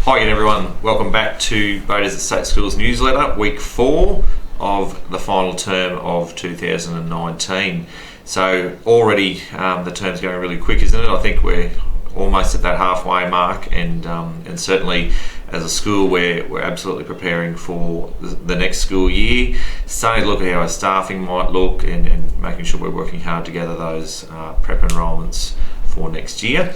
Hi again everyone, welcome back to Boat Desert State Schools newsletter, week 4 of the final term of 2019. So already the term's going really quick, isn't it? I think we're almost at that halfway mark, and certainly as a school we're absolutely preparing for the next school year, starting to look at how our staffing might look and making sure we're working hard to gather those prep enrolments for next year.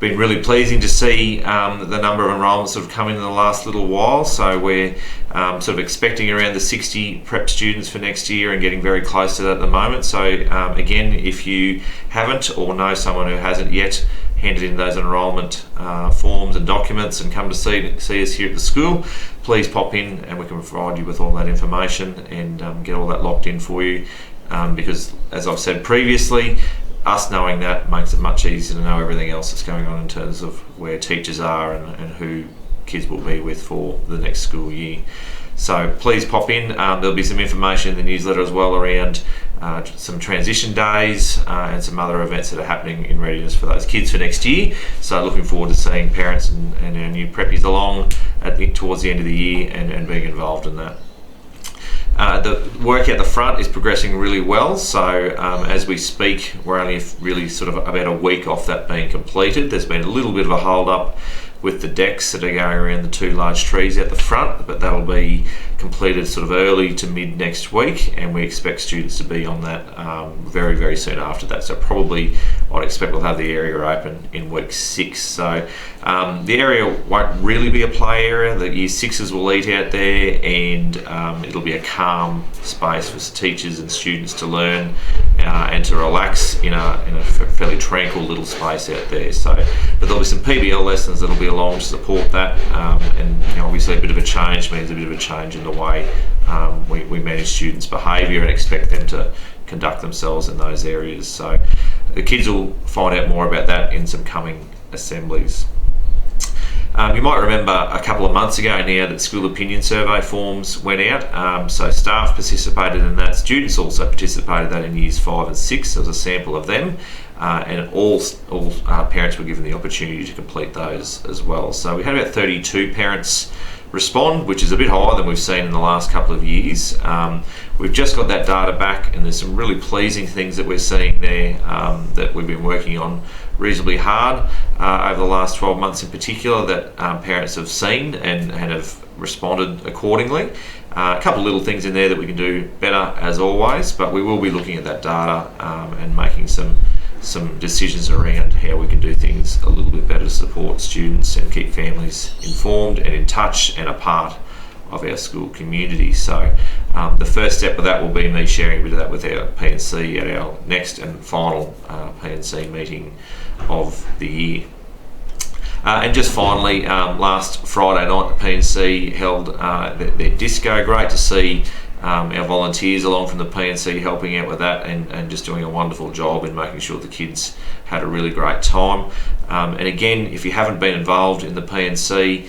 Been really pleasing to see the number of enrolments that have come in the last little while. So we're sort of expecting around the 60 prep students for next year and getting very close to that at the moment. So again, if you haven't or know someone who hasn't yet handed in those enrolment forms and documents and come to see us here at the school, please pop in and we can provide you with all that information and get all that locked in for you. Because as I've said previously, us knowing that makes it much easier to know everything else that's going on in terms of where teachers are and who kids will be with for the next school year. So please pop in. There'll be some information in the newsletter as well around some transition days and some other events that are happening in readiness for those kids for next year. So looking forward to seeing parents and our new preppies along towards the end of the year and being involved in that. The work at the front is progressing really well, so as we speak we're only really sort of about a week off that being completed. There's been a little bit of a hold up with the decks that are going around the 2 large trees at the front, but that'll be completed sort of early to mid next week, and we expect students to be on that very, very soon after that. So probably I'd expect we'll have the area open in week 6. So the area won't really be a play area. The year 6s will eat out there, and it'll be a calm space for teachers and students to learn and to relax in a fairly tranquil little space out there. So, but there'll be some PBL lessons that'll be along to support that, and obviously a bit of a change means a bit of a change in the way we manage students' behaviour and expect them to conduct themselves in those areas. So the kids will find out more about that in some coming assemblies. You might remember a couple of months ago now that school opinion survey forms went out, so staff participated in that, students also participated in that in years 5 and 6. There was a sample of them, and all parents were given the opportunity to complete those as well. So we had about 32 parents respond, which is a bit higher than we've seen in the last couple of years. We've just got that data back, and there's some really pleasing things that we're seeing there that we've been working on reasonably hard over the last 12 months in particular, that parents have seen and have responded accordingly. A couple of little things in there that we can do better as always, but we will be looking at that data and making some decisions around how we can do things a little bit better to support students and keep families informed and in touch and a part of our school community. So the first step of that will be me sharing a bit of that with our P&C at our next and final P&C meeting of the year. And just finally, last Friday night the P&C held their disco. Great to see our volunteers along from the P&C helping out with that and just doing a wonderful job in making sure the kids had a really great time. And again, if you haven't been involved in the P&C,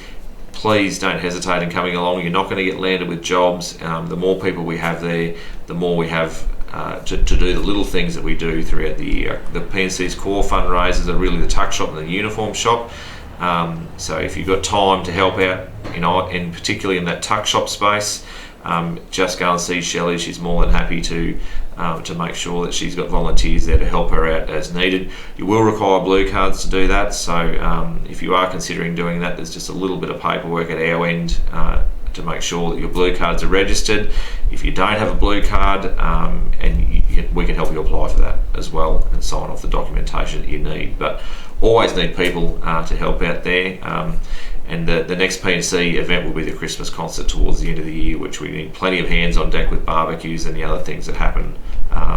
please don't hesitate in coming along. You're not going to get landed with jobs. The more people we have there, the more we have to do the little things that we do throughout the year. The P&C's core fundraisers are really the tuck shop and the uniform shop. So if you've got time to help out, and particularly in that tuck shop space, just go and see Shelley. She's more than happy to make sure that she's got volunteers there to help her out as needed. You will require blue cards to do that, so if you are considering doing that, there's just a little bit of paperwork at our end to make sure that your blue cards are registered. If you don't have a blue card, we can help you apply for that as well and sign off the documentation that you need. But always need people to help out there. And the next P&C event will be the Christmas concert towards the end of the year, which we need plenty of hands on deck with barbecues and the other things that happen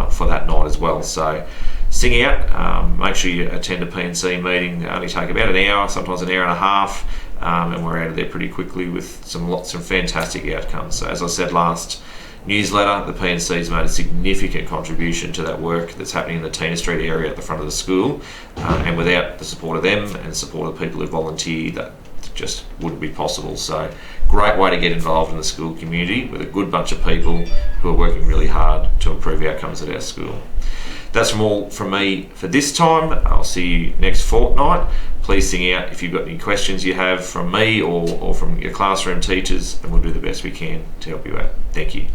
for that night as well. So sing out, make sure you attend a P&C meeting. They only take about an hour, sometimes an hour and a half, and we're out of there pretty quickly with some fantastic outcomes. So as I said last newsletter, the P&C's made a significant contribution to that work that's happening in the Tina Street area at the front of the school, and without the support of them and support of people who volunteer, that just wouldn't be possible. So great way to get involved in the school community with a good bunch of people who are working really hard to improve outcomes at our school. That's all from me for this time. I'll see you next fortnight. please sing out if you've got any questions you have from me or from your classroom teachers, and we'll do the best we can to help you out. Thank you.